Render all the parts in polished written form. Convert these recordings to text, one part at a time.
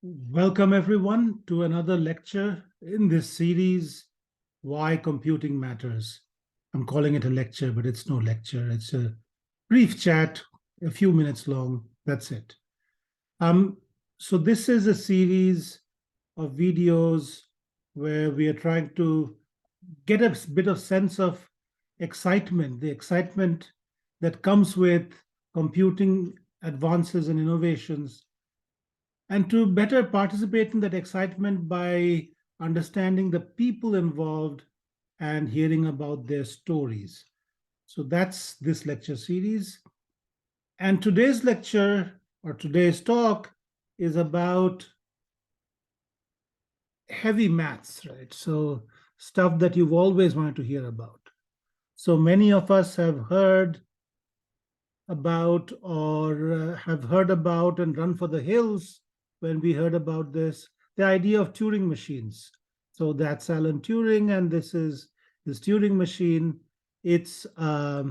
Welcome everyone to another lecture in this series, Why Computing Matters. I'm calling it a lecture, but it's no lecture. It's a brief chat, a few minutes long. That's it. So this is a series of videos where we are trying to get a bit of sense of excitement, the excitement that comes with computing advances and innovations, and to better participate in that excitement by understanding the people involved and hearing about their stories. So that's this lecture series. And today's lecture or today's talk is about heavy maths, right? So stuff that you've always wanted to hear about. So many of us have heard about or have heard about and run for the hills when we heard about this, the idea of Turing machines. So that's Alan Turing, and this is his Turing machine. It's a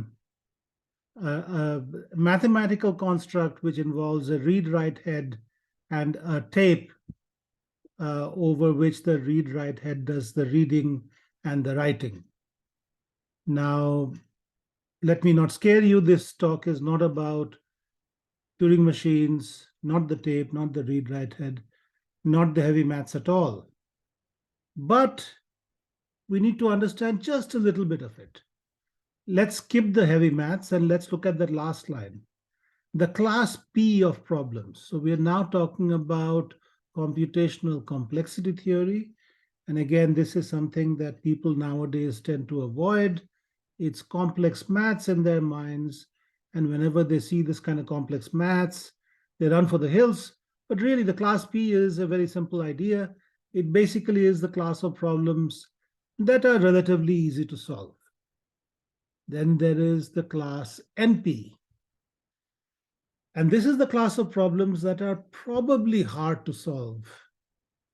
mathematical construct which involves a read-write head and a tape over which the read-write head does the reading and the writing. Now, let me not scare you. This talk is not about Turing machines, not the tape, not the read-write head, not the heavy maths at all. But we need to understand just a little bit of it. Let's skip the heavy maths and let's look at that last line. The class P of problems. So we are now talking about computational complexity theory. And again, this is something that people nowadays tend to avoid. It's complex maths in their minds. And whenever they see this kind of complex maths, they run for the hills. But really, the class P is a very simple idea. It basically is the class of problems that are relatively easy to solve. Then there is the class NP. And this is the class of problems that are probably hard to solve.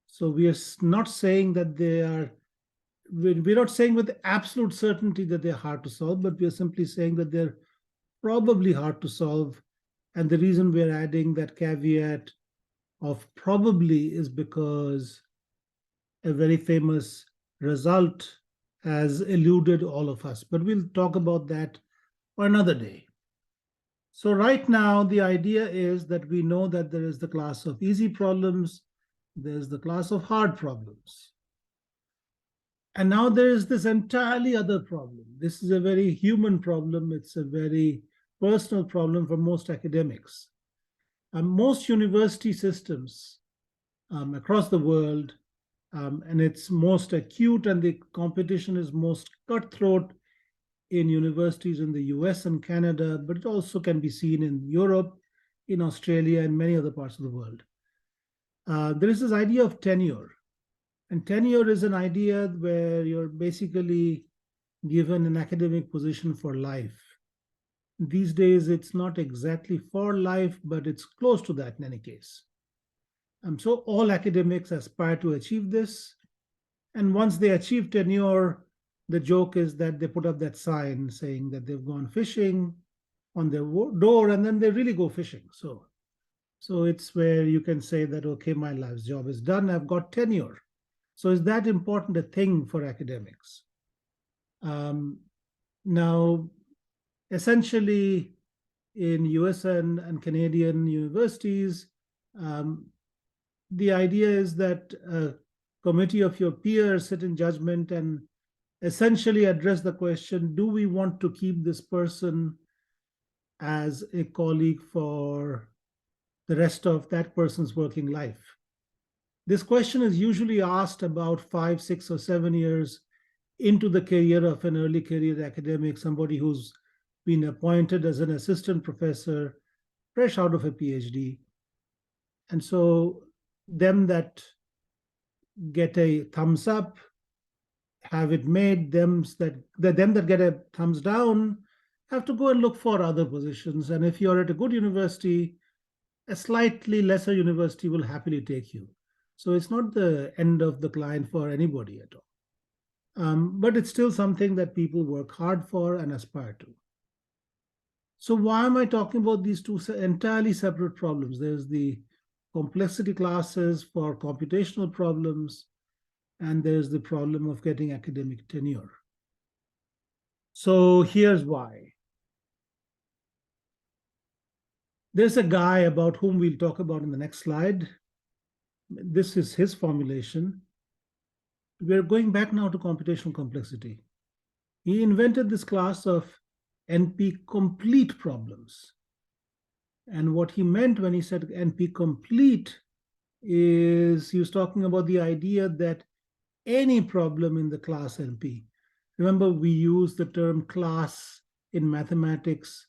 So we are not saying that they are, we're not saying with absolute certainty that they're hard to solve, but we are simply saying that they're probably hard to solve. And the reason we're adding that caveat of probably is because a very famous result has eluded all of us. But we'll talk about that another day. So right now, the idea is that we know that there is the class of easy problems, there's the class of hard problems. And now there is this entirely other problem. This is a very human problem. It's a very personal problem for most academics. Most university systems across the world, and it's most acute and the competition is most cutthroat in universities in the US and Canada, but it also can be seen in Europe, in Australia, and many other parts of the world. There is this idea of tenure. And tenure is an idea where you're basically given an academic position for life. These days, it's not exactly for life, but it's close to that in any case. So all academics aspire to achieve this. And once they achieve tenure, the joke is that they put up that sign saying that they've gone fishing on their door, and then they really go fishing. So it's where you can say that, okay, my life's job is done. I've got tenure. So is that important a thing for academics? Now, essentially, in US and Canadian universities, the idea is that a committee of your peers sit in judgment and essentially address the question, do we want to keep this person as a colleague for the rest of that person's working life? This question is usually asked about 5, 6, or 7 years into the career of an early career academic, somebody who's been appointed as an assistant professor, fresh out of a PhD. And so them that get a thumbs up, have it made, them that get a thumbs down have to go and look for other positions. And if you're at a good university, a slightly lesser university will happily take you. So it's not the end of the line for anybody at all. But it's still something that people work hard for and aspire to. So why am I talking about these two entirely separate problems? There's the complexity classes for computational problems, and there's the problem of getting academic tenure. So here's why. There's a guy about whom we'll talk about in the next slide. This is his formulation. We're going back now to computational complexity. He invented this class of NP-complete problems. And what he meant when he said NP-complete is he was talking about the idea that any problem in the class NP. Remember, we use the term class in mathematics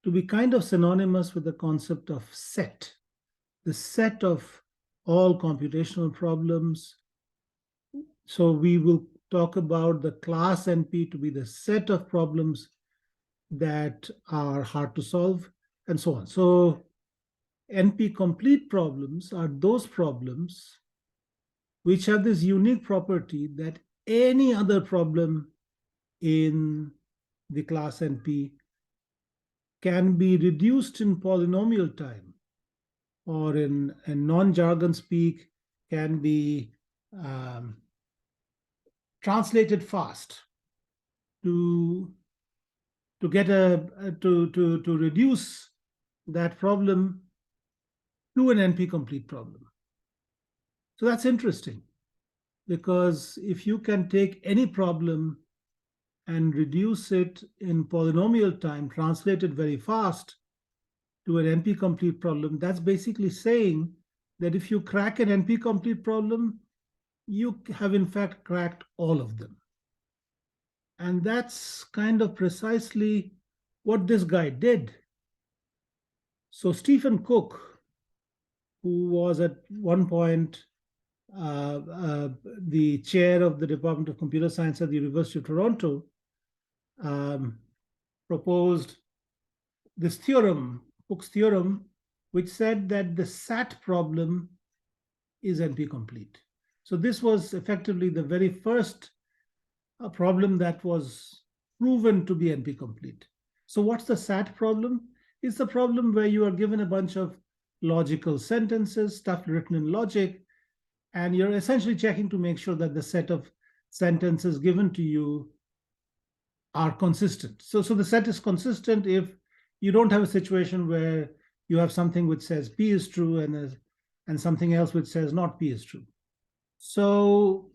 to be kind of synonymous with the concept of set, the set of all computational problems. So we will talk about the class NP to be the set of problems that are hard to solve, and so on. So NP-complete problems are those problems which have this unique property that any other problem in the class NP can be reduced in polynomial time, or in non-jargon speak, can be translated fast to reduce that problem to an NP-complete problem. So that's interesting, because if you can take any problem and reduce it in polynomial time, translate it very fast to an NP-complete problem, that's basically saying that if you crack an NP-complete problem, you have in fact cracked all of them. And that's kind of precisely what this guy did. So Stephen Cook, who was at one point the chair of the Department of Computer Science at the University of Toronto, proposed this theorem, Cook's theorem, which said that the SAT problem is NP-complete. So this was effectively the very first problem that was proven to be NP-complete. So what's the SAT problem? It's the problem where you are given a bunch of logical sentences, stuff written in logic, and you're essentially checking to make sure that the set of sentences given to you are consistent. So the set is consistent if you don't have a situation where you have something which says P is true and something else which says not P is true. So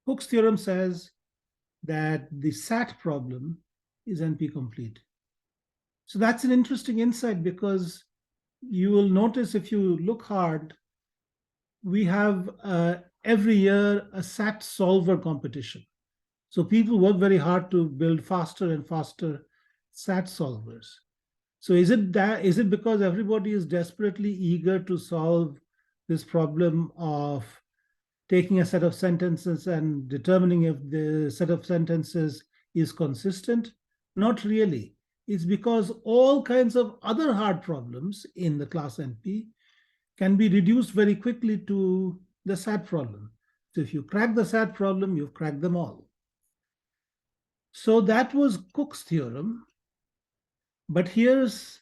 Cook's theorem says that the SAT problem is NP-complete. So that's an interesting insight, because you will notice if you look hard, we have every year a SAT solver competition. So people work very hard to build faster and faster SAT solvers. So is it because everybody is desperately eager to solve this problem of taking a set of sentences and determining if the set of sentences is consistent? Not really. It's because all kinds of other hard problems in the class NP can be reduced very quickly to the SAT problem. So if you crack the SAT problem, you've cracked them all. So that was Cook's theorem. But here's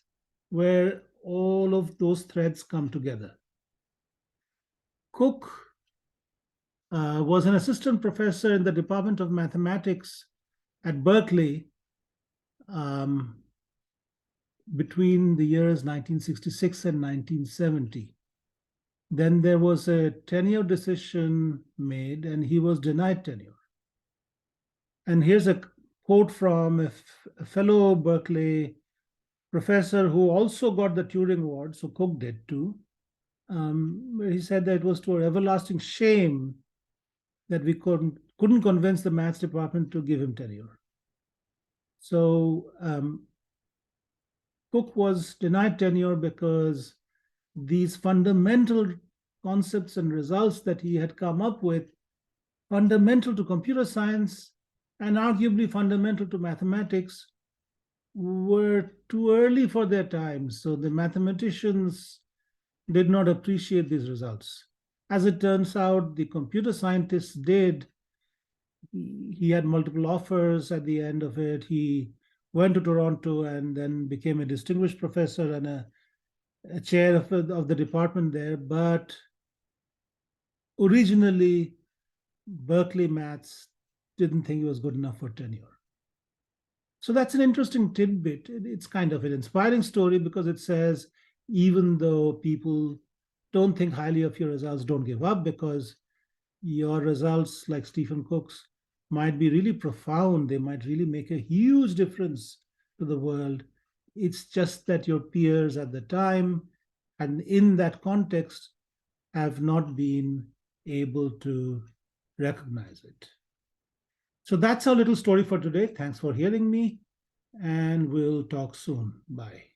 where all of those threads come together. Cook was an assistant professor in the Department of Mathematics at Berkeley between the years 1966 and 1970. Then there was a tenure decision made, and he was denied tenure. And here's a quote from a fellow Berkeley professor who also got the Turing Award, so Cook did too, where he said that it was to our everlasting shame that we couldn't convince the maths department to give him tenure. So Cook was denied tenure because these fundamental concepts and results that he had come up with, fundamental to computer science and arguably fundamental to mathematics, were too early for their time. So the mathematicians did not appreciate these results. As it turns out, the computer scientists did. He had multiple offers at the end of it. He went to Toronto and then became a distinguished professor and a chair of the department there, but originally Berkeley Maths didn't think he was good enough for tenure. So that's an interesting tidbit. It's kind of an inspiring story because it says even though people don't think highly of your results, don't give up, because your results, like Stephen Cook's, might be really profound. They might really make a huge difference to the world. It's just that your peers at the time and in that context have not been able to recognize it. So that's our little story for today. Thanks for hearing me, and we'll talk soon. Bye.